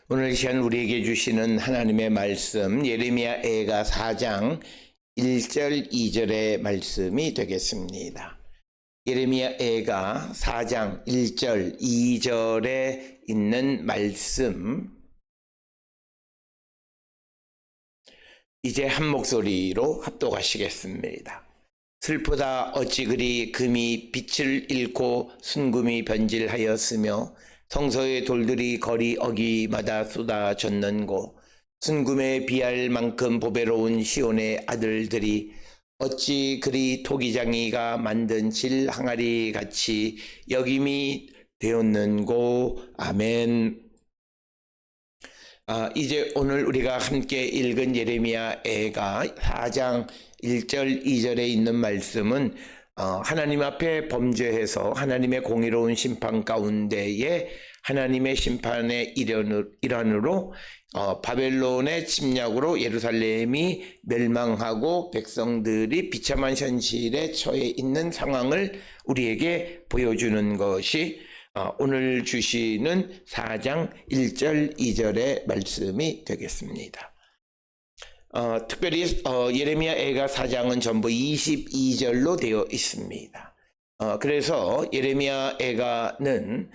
오늘 이 시간 우리에게 주시는 하나님의 말씀 예레미야 애가 4장 1절 2절의 말씀이 되겠습니다. 예레미야 애가 4장 1절 2절에 있는 말씀, 이제 한 목소리로 합독하시겠습니다. 슬프다 어찌 그리 금이 빛을 잃고 순금이 변질하였으며 성서의 돌들이 거리 어기마다 쏟아졌는고 순금에 비할 만큼 보배로운 시온의 아들들이 어찌 그리 토기장이가 만든 질 항아리 같이 여김이 되었는고. 아멘. 이제 오늘 우리가 함께 읽은 예레미야 애가 4장 1절 2절에 있는 말씀은 하나님 앞에 범죄해서 하나님의 공의로운 심판 가운데에 하나님의 심판의 일환으로 바벨론의 침략으로 예루살렘이 멸망하고 백성들이 비참한 현실에 처해 있는 상황을 우리에게 보여주는 것이 오늘 주시는 4장 1절 2절의 말씀이 되겠습니다. 특별히 예레미야 애가 4장은 전부 22절로 되어 있습니다. 그래서 예레미야 애가는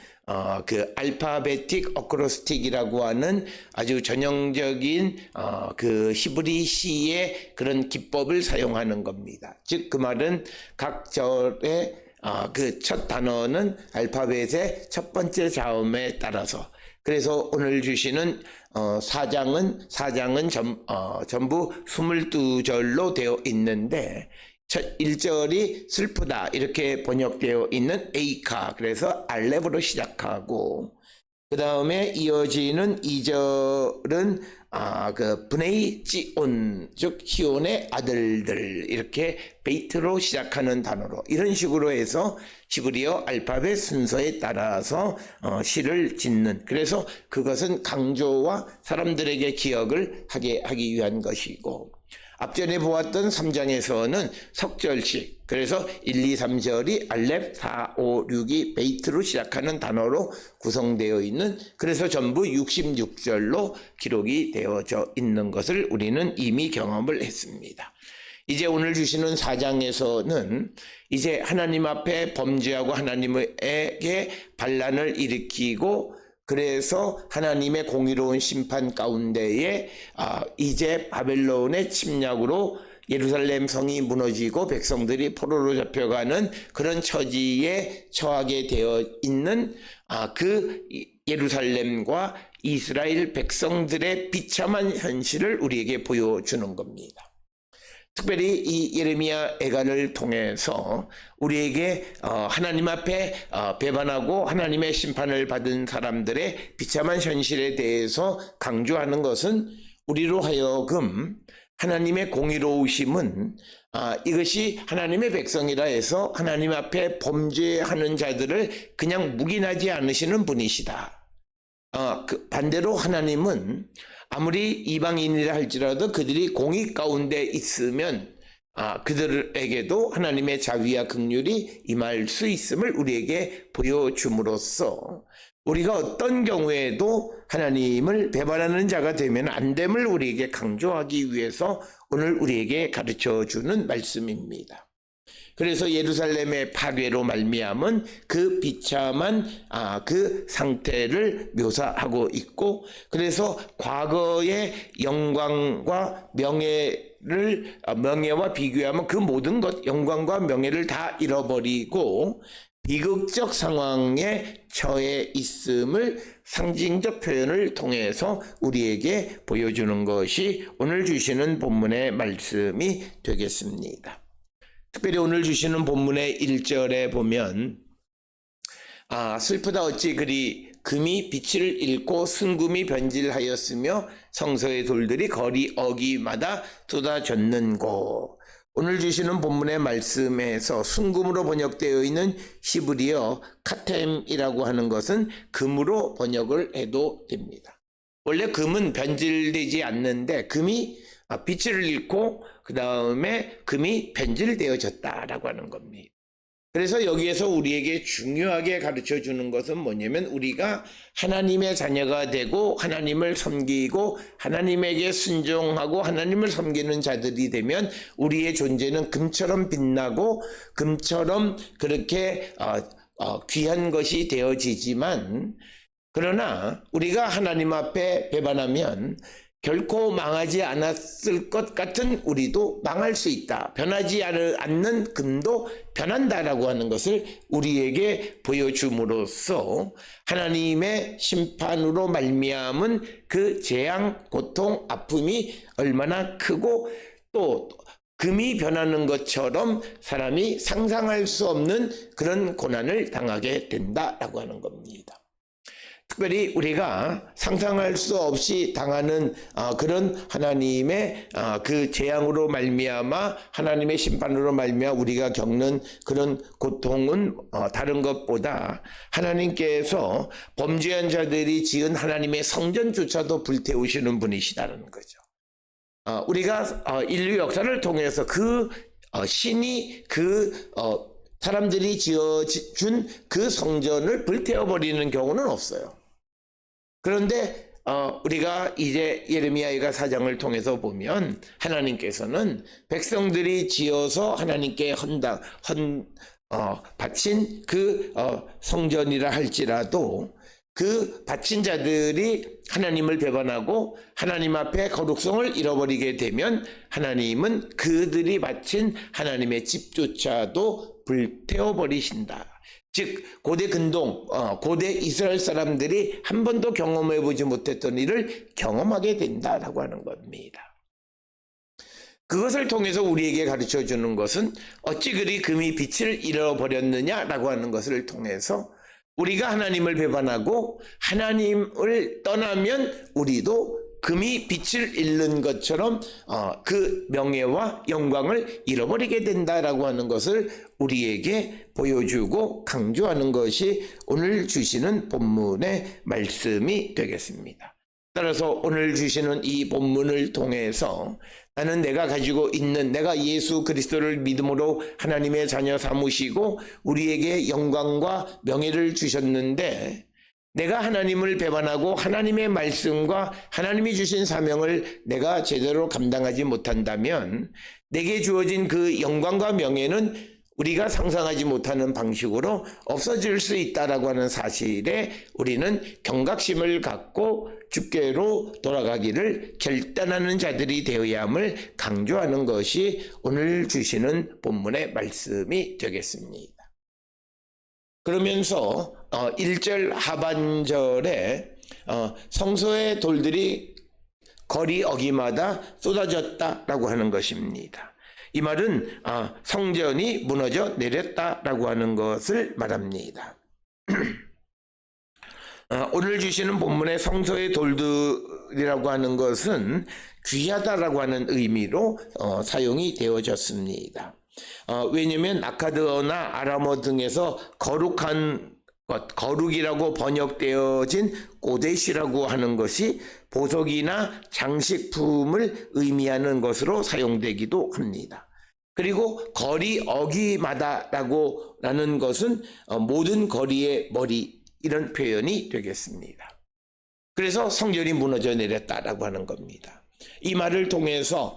그 알파베틱 어크로스틱이라고 하는 아주 전형적인 그 히브리 시의 그런 기법을 사용하는 겁니다. 즉 그 말은 각 절의 그 첫 단어는 알파벳의 첫 번째 자음에 따라서, 그래서 오늘 주시는 4장은 전부 22절로 되어 있는데 첫 1절이 슬프다 이렇게 번역되어 있는 에이카, 그래서 알렙으로 시작하고 그 다음에 이어지는 2절은 그 브네이 찌온, 즉 시온의 아들들, 이렇게 베이트로 시작하는 단어로 이런 식으로 해서 히브리어 알파벳 순서에 따라서 시를 짓는, 그래서 그것은 강조와 사람들에게 기억을 하게 하기 위한 것이고, 앞전에 보았던 3장에서는 석절식, 그래서 1, 2, 3절이 알렙, 4, 5, 6이 베이트로 시작하는 단어로 구성되어 있는, 그래서 전부 66절로 기록이 되어져 있는 것을 우리는 이미 경험을 했습니다. 이제 오늘 주시는 4장에서는 이제 하나님 앞에 범죄하고 하나님에게 반란을 일으키고 그래서 하나님의 공의로운 심판 가운데에 이제 바벨론의 침략으로 예루살렘 성이 무너지고 백성들이 포로로 잡혀가는 그런 처지에 처하게 되어 있는 그 예루살렘과 이스라엘 백성들의 비참한 현실을 우리에게 보여주는 겁니다. 특별히 이 예레미야 애가를 통해서 우리에게 하나님 앞에 배반하고 하나님의 심판을 받은 사람들의 비참한 현실에 대해서 강조하는 것은 우리로 하여금 하나님의 공의로우심은 이것이 하나님의 백성이라 해서 하나님 앞에 범죄하는 자들을 그냥 묵인하지 않으시는 분이시다. 반대로 하나님은 아무리 이방인이라 할지라도 그들이 공의 가운데 있으면 그들에게도 하나님의 자비와 긍휼이 임할 수 있음을 우리에게 보여줌으로써 우리가 어떤 경우에도 하나님을 배반하는 자가 되면 안 됨을 우리에게 강조하기 위해서 오늘 우리에게 가르쳐주는 말씀입니다. 그래서 예루살렘의 파괴로 말미암은 그 비참한 그 상태를 묘사하고 있고, 그래서 과거의 영광과 명예와 비교하면 그 모든 것, 영광과 명예를 다 잃어버리고 비극적 상황에 처해 있음을 상징적 표현을 통해서 우리에게 보여주는 것이 오늘 주시는 본문의 말씀이 되겠습니다. 특별히 오늘 주시는 본문의 1절에 보면 슬프다 어찌 그리 금이 빛을 잃고 순금이 변질하였으며 성서의 돌들이 거리 어기마다 쏟아졌는고. 오늘 주시는 본문의 말씀에서 순금으로 번역되어 있는 히브리어 카템이라고 하는 것은 금으로 번역을 해도 됩니다. 원래 금은 변질되지 않는데 금이 빛을 잃고 그 다음에 금이 변질되어졌다라고 하는 겁니다. 그래서 여기에서 우리에게 중요하게 가르쳐 주는 것은 뭐냐면 우리가 하나님의 자녀가 되고 하나님을 섬기고 하나님에게 순종하고 하나님을 섬기는 자들이 되면 우리의 존재는 금처럼 빛나고 금처럼 그렇게 귀한 것이 되어지지만, 그러나 우리가 하나님 앞에 배반하면 결코 망하지 않았을 것 같은 우리도 망할 수 있다. 변하지 않는 금도 변한다라고 하는 것을 우리에게 보여줌으로써 하나님의 심판으로 말미암은 그 재앙, 고통, 아픔이 얼마나 크고 또 금이 변하는 것처럼 사람이 상상할 수 없는 그런 고난을 당하게 된다라고 하는 겁니다. 특별히 우리가 상상할 수 없이 당하는 그런 하나님의 그 재앙으로 말미암아 하나님의 심판으로 말미암아 우리가 겪는 그런 고통은 다른 것보다 하나님께서 범죄한 자들이 지은 하나님의 성전조차도 불태우시는 분이시다는 거죠. 우리가 인류 역사를 통해서 그 신이 그 사람들이 지어준 그 성전을 불태워버리는 경우는 없어요. 그런데 우리가 이제 예레미야가 4장을 통해서 보면 하나님께서는 백성들이 지어서 하나님께 바친 그 성전이라 할지라도 그 바친 자들이 하나님을 배반하고 하나님 앞에 거룩성을 잃어버리게 되면 하나님은 그들이 바친 하나님의 집조차도 불태워버리신다. 즉 고대 근동, 고대 이스라엘 사람들이 한 번도 경험해보지 못했던 일을 경험하게 된다라고 하는 겁니다. 그것을 통해서 우리에게 가르쳐주는 것은 어찌 그리 금이 빛을 잃어버렸느냐라고 하는 것을 통해서 우리가 하나님을 배반하고 하나님을 떠나면 우리도 금이 빛을 잃는 것처럼 그 명예와 영광을 잃어버리게 된다라고 하는 것을 우리에게 보여주고 강조하는 것이 오늘 주시는 본문의 말씀이 되겠습니다. 따라서 오늘 주시는 이 본문을 통해서 나는 내가 가지고 있는 내가 예수 그리스도를 믿음으로 하나님의 자녀 삼으시고 우리에게 영광과 명예를 주셨는데 내가 하나님을 배반하고 하나님의 말씀과 하나님이 주신 사명을 내가 제대로 감당하지 못한다면 내게 주어진 그 영광과 명예는 우리가 상상하지 못하는 방식으로 없어질 수 있다라고 하는 사실에 우리는 경각심을 갖고 주께로 돌아가기를 결단하는 자들이 되어야 함을 강조하는 것이 오늘 주시는 본문의 말씀이 되겠습니다. 그러면서 1절 하반절에 성소의 돌들이 거리 어기마다 쏟아졌다라고 하는 것입니다. 이 말은 성전이 무너져 내렸다라고 하는 것을 말합니다. 오늘 주시는 본문의 성소의 돌들이라고 하는 것은 귀하다라고 하는 의미로 사용이 되어졌습니다. 왜냐하면 아카드어나 아람어 등에서 거룩한 것, 거룩이라고 번역되어진 고데시라고 하는 것이 보석이나 장식품을 의미하는 것으로 사용되기도 합니다. 그리고 거리 어기마다라고 라는 것은 모든 거리의 머리 이런 표현이 되겠습니다. 그래서 성전이 무너져 내렸다라고 하는 겁니다. 이 말을 통해서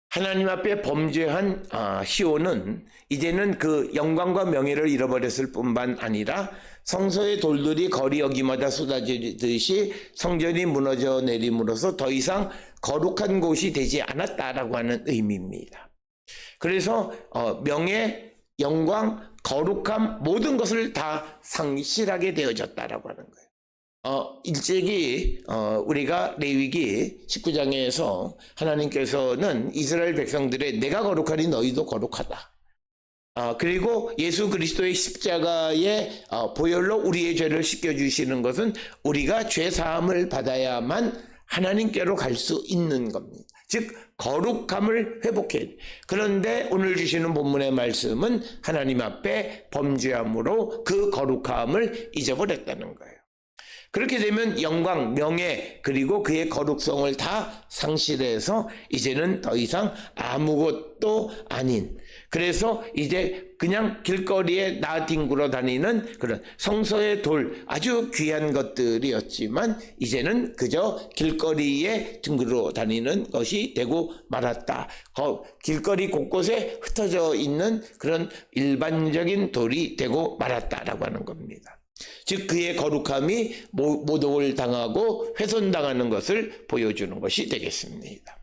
하나님 앞에 범죄한 시온은 이제는 그 영광과 명예를 잃어버렸을 뿐만 아니라 성소의 돌들이 거리 어기마다 쏟아지듯이 성전이 무너져 내림으로써 더 이상 거룩한 곳이 되지 않았다라고 하는 의미입니다. 그래서 명예, 영광, 거룩함 모든 것을 다 상실하게 되어졌다라고 하는 거예요. 일찍이 우리가 레위기 19장에서 하나님께서는 이스라엘 백성들의 내가 거룩하니 너희도 거룩하다. 그리고 예수 그리스도의 십자가의 보혈로 우리의 죄를 씻겨주시는 것은 우리가 죄 사함을 받아야만 하나님께로 갈 수 있는 겁니다. 즉 거룩함을 회복해야 돼. 그런데 오늘 주시는 본문의 말씀은 하나님 앞에 범죄함으로 그 거룩함을 잊어버렸다는 거예요. 그렇게 되면 영광, 명예 그리고 그의 거룩성을 다 상실해서 이제는 더 이상 아무것도 아닌 그래서 이제 그냥 길거리에 나뒹굴어 다니는 그런 성소의 돌, 아주 귀한 것들이었지만 이제는 그저 길거리에 뒹굴어 다니는 것이 되고 말았다. 길거리 곳곳에 흩어져 있는 그런 일반적인 돌이 되고 말았다라고 하는 겁니다. 즉 그의 거룩함이 모독을 당하고 훼손당하는 것을 보여주는 것이 되겠습니다.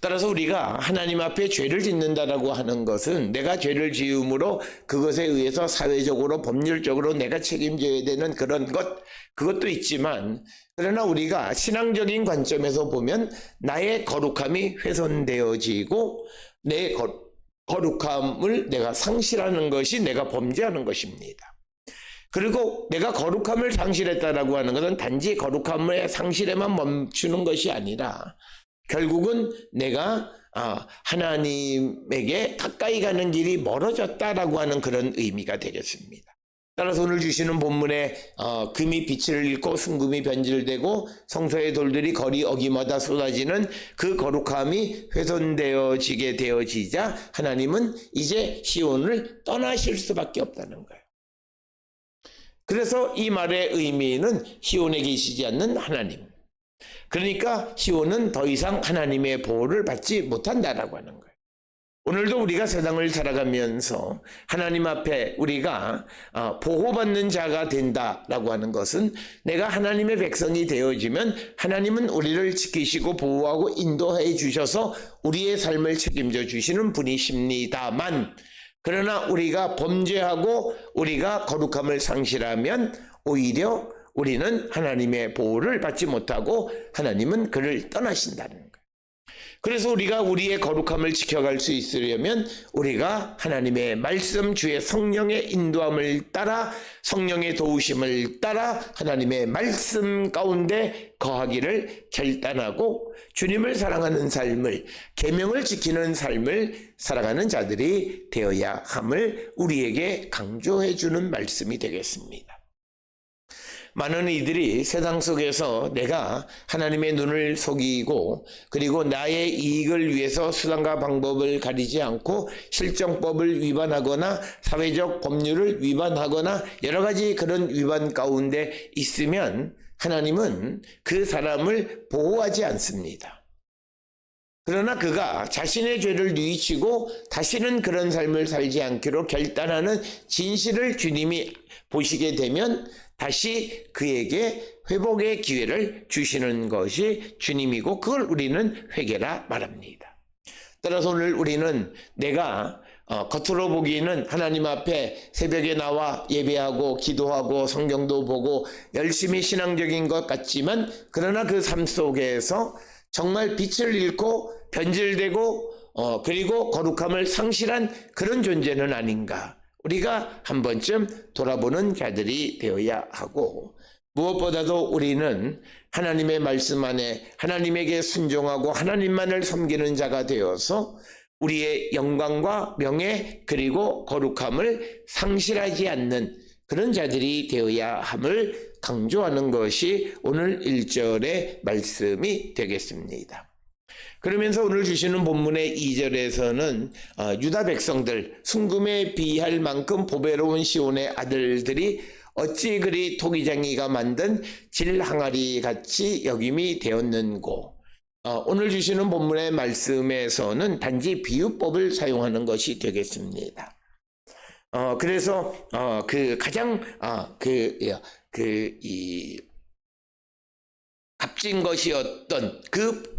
따라서 우리가 하나님 앞에 죄를 짓는다라고 하는 것은 내가 죄를 지음으로 그것에 의해서 사회적으로 법률적으로 내가 책임져야 되는 그런 것, 그것도 있지만, 그러나 우리가 신앙적인 관점에서 보면 나의 거룩함이 훼손되어지고 내 거룩함을 내가 상실하는 것이 내가 범죄하는 것입니다. 그리고 내가 거룩함을 상실했다라고 하는 것은 단지 거룩함의 상실에만 멈추는 것이 아니라 결국은 내가 하나님에게 가까이 가는 길이 멀어졌다라고 하는 그런 의미가 되겠습니다. 따라서 오늘 주시는 본문에 금이 빛을 잃고 순금이 변질되고 성소의 돌들이 거리 어기마다 쏟아지는 그 거룩함이 훼손되어지게 되어지자 하나님은 이제 시온을 떠나실 수밖에 없다는 거예요. 그래서 이 말의 의미는 시온에 계시지 않는 하나님, 그러니까 시온은 더 이상 하나님의 보호를 받지 못한다라고 하는 거예요. 오늘도 우리가 세상을 살아가면서 하나님 앞에 우리가 보호받는 자가 된다라고 하는 것은 내가 하나님의 백성이 되어지면 하나님은 우리를 지키시고 보호하고 인도해 주셔서 우리의 삶을 책임져 주시는 분이십니다만, 그러나 우리가 범죄하고 우리가 거룩함을 상실하면 오히려 우리는 하나님의 보호를 받지 못하고 하나님은 그를 떠나신다는 거예요. 그래서 우리가 우리의 거룩함을 지켜갈 수 있으려면 우리가 하나님의 말씀, 주의 성령의 인도함을 따라, 성령의 도우심을 따라 하나님의 말씀 가운데 거하기를 결단하고 주님을 사랑하는 삶을, 계명을 지키는 삶을 살아가는 자들이 되어야 함을 우리에게 강조해 주는 말씀이 되겠습니다. 많은 이들이 세상 속에서 내가 하나님의 눈을 속이고 그리고 나의 이익을 위해서 수단과 방법을 가리지 않고 실정법을 위반하거나 사회적 법률을 위반하거나 여러 가지 그런 위반 가운데 있으면 하나님은 그 사람을 보호하지 않습니다. 그러나 그가 자신의 죄를 뉘우치고 다시는 그런 삶을 살지 않기로 결단하는 진실을 주님이 보시게 되면 다시 그에게 회복의 기회를 주시는 것이 주님이고 그걸 우리는 회개라 말합니다. 따라서 오늘 우리는 내가 겉으로 보기에는 하나님 앞에 새벽에 나와 예배하고 기도하고 성경도 보고 열심히 신앙적인 것 같지만, 그러나 그 삶 속에서 정말 빛을 잃고 변질되고 그리고 거룩함을 상실한 그런 존재는 아닌가, 우리가 한 번쯤 돌아보는 자들이 되어야 하고, 무엇보다도 우리는 하나님의 말씀 안에 하나님에게 순종하고 하나님만을 섬기는 자가 되어서 우리의 영광과 명예 그리고 거룩함을 상실하지 않는 그런 자들이 되어야 함을 강조하는 것이 오늘 1절의 말씀이 되겠습니다. 그러면서 오늘 주시는 본문의 2절에서는 유다 백성들, 순금에 비할 만큼 보배로운 시온의 아들들이 어찌 그리 토기장이가 만든 질항아리 같이 여김이 되었는고, 오늘 주시는 본문의 말씀에서는 단지 비유법을 사용하는 것이 되겠습니다. 그래서 그 가장 값진 것이었던 그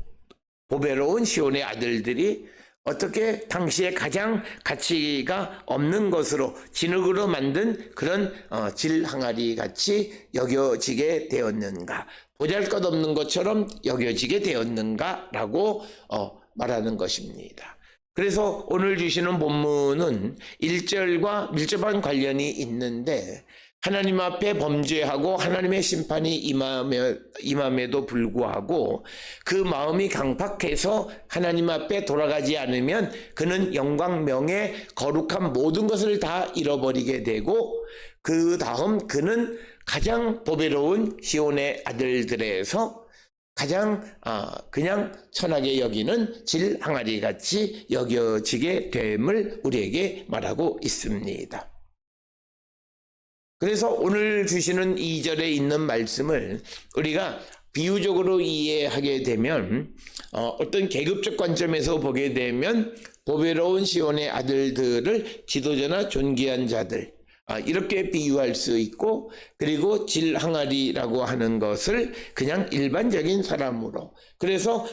보배로운 시온의 아들들이 어떻게 당시에 가장 가치가 없는 것으로 진흙으로 만든 그런 질항아리 같이 여겨지게 되었는가, 보잘것없는 것처럼 여겨지게 되었는가라고 말하는 것입니다. 그래서 오늘 주시는 본문은 1절과 밀접한 관련이 있는데, 하나님 앞에 범죄하고 하나님의 심판이 임함에도 불구하고 그 마음이 강팍해서 하나님 앞에 돌아가지 않으면 그는 영광, 명예, 거룩한 모든 것을 다 잃어버리게 되고, 그 다음 그는 가장 보배로운 시온의 아들들에서 가장 그냥 천하게 여기는 질 항아리 같이 여겨지게 됨을 우리에게 말하고 있습니다. 그래서 오늘 주시는 2절에 있는 말씀을 우리가 비유적으로 이해하게 되면 어떤 계급적 관점에서 보게 되면 보배로운 시온의 아들들을 지도자나 존귀한 자들 이렇게 비유할 수 있고, 그리고 질 항아리라고 하는 것을 그냥 일반적인 사람으로, 그래서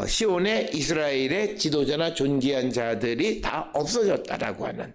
시온의 이스라엘의 지도자나 존귀한 자들이 다 없어졌다라고 하는,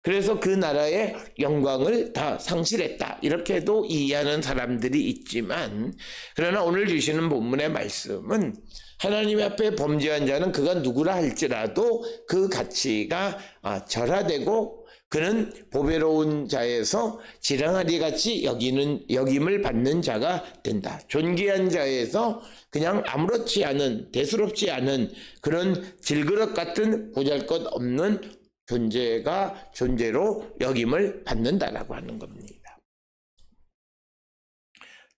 그래서 그 나라의 영광을 다 상실했다 이렇게도 이해하는 사람들이 있지만, 그러나 오늘 주시는 본문의 말씀은 하나님 앞에 범죄한 자는 그가 누구라 할지라도 그 가치가 절하되고 그는 보배로운 자에서 지랑아리 같이 여김을 받는 자가 된다. 존귀한 자에서 그냥 아무렇지 않은, 대수롭지 않은 그런 질그릇 같은 보잘것없는 존재로 여김을 받는다라고 하는 겁니다.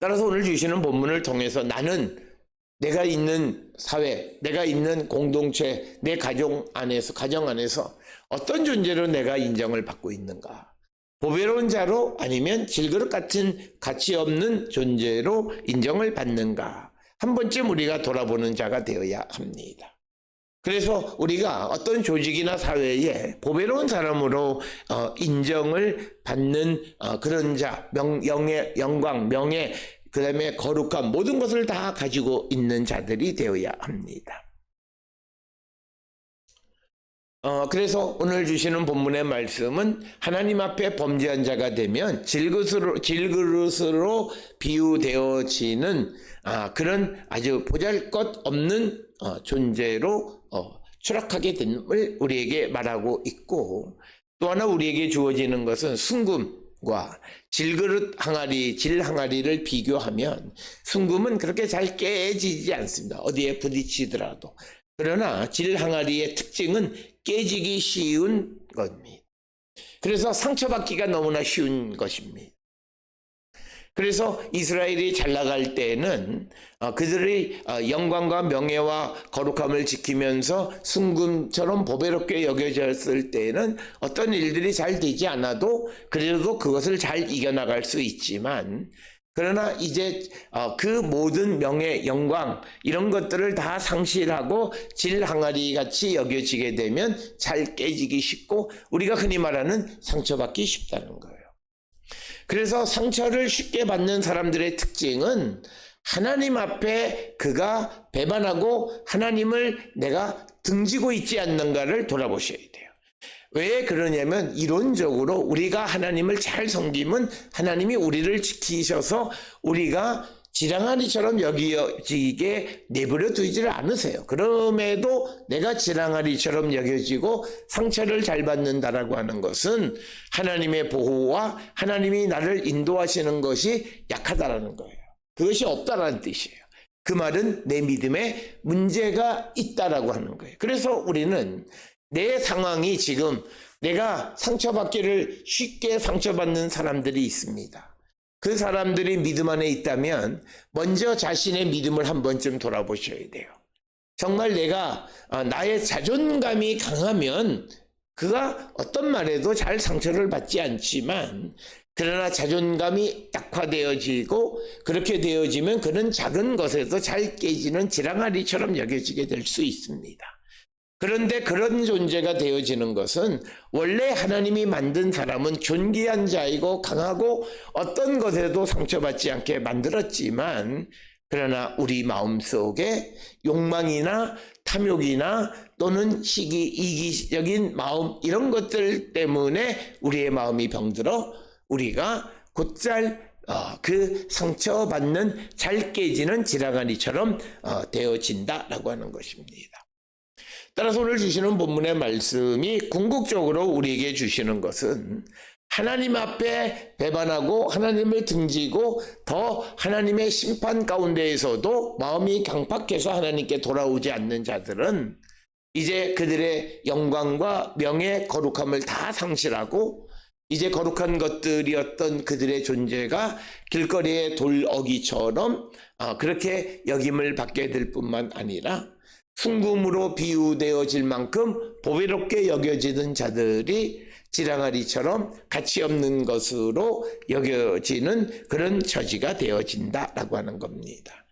따라서 오늘 주시는 본문을 통해서 나는 내가 있는 사회, 내가 있는 공동체, 내 가정 안에서 어떤 존재로 내가 인정을 받고 있는가? 보배로운 자로, 아니면 질그릇 같은 가치 없는 존재로 인정을 받는가? 한 번쯤 우리가 돌아보는 자가 되어야 합니다. 그래서 우리가 어떤 조직이나 사회에 보배로운 사람으로 인정을 받는 그런 자, 영광, 명예, 그 다음에 거룩함, 모든 것을 다 가지고 있는 자들이 되어야 합니다. 그래서 오늘 주시는 본문의 말씀은 하나님 앞에 범죄한 자가 되면 질그릇으로 비유되어지는 그런 아주 보잘것없는 존재로 추락하게 됨을 우리에게 말하고 있고, 또 하나 우리에게 주어지는 것은 순금과 질 항아리를 비교하면 순금은 그렇게 잘 깨지지 않습니다. 어디에 부딪히더라도. 그러나 질 항아리의 특징은 깨지기 쉬운 겁니다. 그래서 상처받기가 너무나 쉬운 것입니다. 그래서 이스라엘이 잘 나갈 때에는 그들이 영광과 명예와 거룩함을 지키면서 순금처럼 보배롭게 여겨졌을 때에는 어떤 일들이 잘 되지 않아도 그래도 그것을 잘 이겨나갈 수 있지만, 그러나 이제 그 모든 명예, 영광 이런 것들을 다 상실하고 질 항아리 같이 여겨지게 되면 잘 깨지기 쉽고 우리가 흔히 말하는 상처받기 쉽다는 거예요. 그래서 상처를 쉽게 받는 사람들의 특징은 하나님 앞에 그가 배반하고 하나님을 내가 등지고 있지 않는가를 돌아보셔야 돼요. 왜 그러냐면 이론적으로 우리가 하나님을 잘 섬기면 하나님이 우리를 지키셔서 우리가 지랑아리처럼 여겨지게 내버려 두지를 않으세요. 그럼에도 내가 지랑아리처럼 여겨지고 상처를 잘 받는다라고 하는 것은 하나님의 보호와 하나님이 나를 인도하시는 것이 약하다라는 거예요. 그것이 없다라는 뜻이에요. 그 말은 내 믿음에 문제가 있다라고 하는 거예요. 그래서 우리는 내 상황이 지금 내가 상처받기를 쉽게 상처받는 사람들이 있습니다. 그 사람들이 믿음 안에 있다면 먼저 자신의 믿음을 한 번쯤 돌아보셔야 돼요. 정말 내가 나의 자존감이 강하면 그가 어떤 말에도 잘 상처를 받지 않지만, 그러나 자존감이 약화되어지고 그렇게 되어지면 그는 작은 것에도 잘 깨지는 지랑아리처럼 여겨지게 될 수 있습니다. 그런데 그런 존재가 되어지는 것은 원래 하나님이 만든 사람은 존귀한 자이고 강하고 어떤 것에도 상처받지 않게 만들었지만, 그러나 우리 마음속에 욕망이나 탐욕이나 또는 이기적인 마음 이런 것들 때문에 우리의 마음이 병들어 우리가 곧잘 그 상처받는 잘 깨지는 지랑아리처럼 되어진다라고 하는 것입니다. 따라서 오늘 주시는 본문의 말씀이 궁극적으로 우리에게 주시는 것은 하나님 앞에 배반하고 하나님을 등지고 더 하나님의 심판 가운데에서도 마음이 강팍해서 하나님께 돌아오지 않는 자들은 이제 그들의 영광과 명예, 거룩함을 다 상실하고 이제 거룩한 것들이었던 그들의 존재가 길거리의 돌어기처럼 그렇게 여김을 받게 될 뿐만 아니라 순금으로 비유되어질 만큼 보배롭게 여겨지던 자들이 지랑아리처럼 가치 없는 것으로 여겨지는 그런 처지가 되어진다라고 하는 겁니다.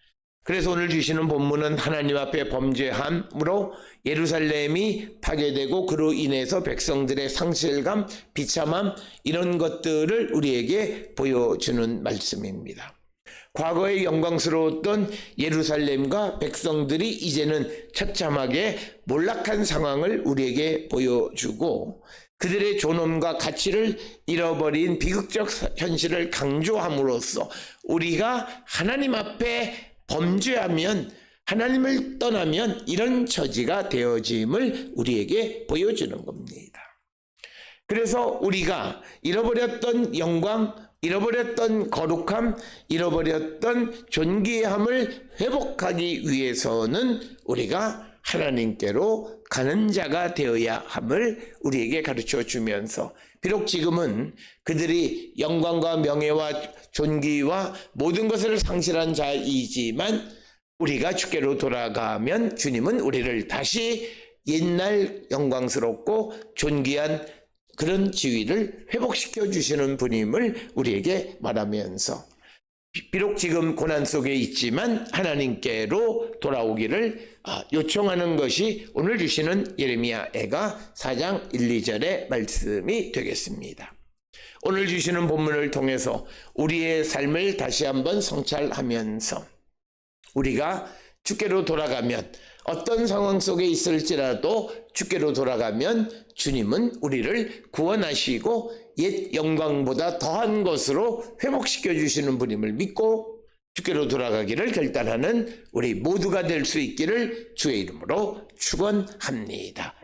그래서 오늘 주시는 본문은 하나님 앞에 범죄함으로 예루살렘이 파괴되고 그로 인해서 백성들의 상실감, 비참함 이런 것들을 우리에게 보여주는 말씀입니다. 과거에 영광스러웠던 예루살렘과 백성들이 이제는 처참하게 몰락한 상황을 우리에게 보여주고 그들의 존엄과 가치를 잃어버린 비극적 현실을 강조함으로써 우리가 하나님 앞에 범죄하면 하나님을 떠나면 이런 처지가 되어짐을 우리에게 보여주는 겁니다. 그래서 우리가 잃어버렸던 영광, 잃어버렸던 거룩함, 잃어버렸던 존귀함을 회복하기 위해서는 우리가 하나님께로 가는 자가 되어야 함을 우리에게 가르쳐 주면서 비록 지금은 그들이 영광과 명예와 존귀와 모든 것을 상실한 자이지만 우리가 주께로 돌아가면 주님은 우리를 다시 옛날 영광스럽고 존귀한 그런 지위를 회복시켜 주시는 분임을 우리에게 말하면서 비록 지금 고난 속에 있지만 하나님께로 돌아오기를 요청하는 것이 오늘 주시는 예레미야애가 4장 1, 2절의 말씀이 되겠습니다. 오늘 주시는 본문을 통해서 우리의 삶을 다시 한번 성찰하면서 우리가 주께로 돌아가면 어떤 상황 속에 있을지라도 주께로 돌아가면 주님은 우리를 구원하시고 옛 영광보다 더한 것으로 회복시켜 주시는 분임을 믿고 주께로 돌아가기를 결단하는 우리 모두가 될 수 있기를 주의 이름으로 축원합니다.